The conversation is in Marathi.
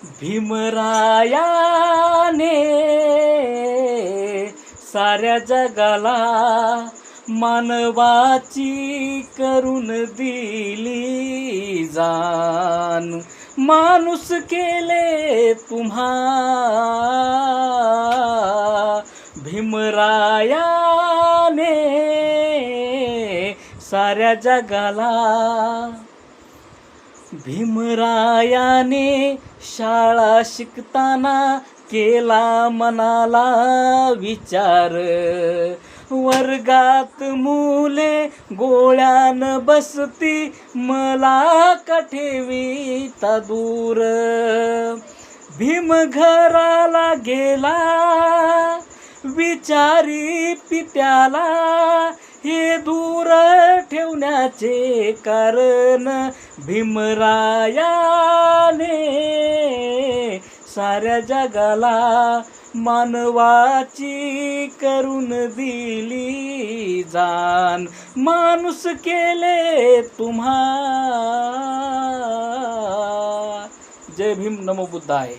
भीमरायाने साऱ्या जगाला मानवाची करून दिली जान, माणूस केले तुम्हा भीमरायाने साऱ्या जगाला. भीमरायाने शाळा शिकताना केला मनाला विचार, वर्गात मुले गोळ्यान बसती मला का ठेवीता दूर. भीम घराला गेला विचारी पित्याला, हे दूर ठेवण्याचे कारण भीमरायाने साऱ्या जगाला मानवाची करून दिली जान, माणूस केले तुम्हा. जय भीम, नमो बुद्धाय.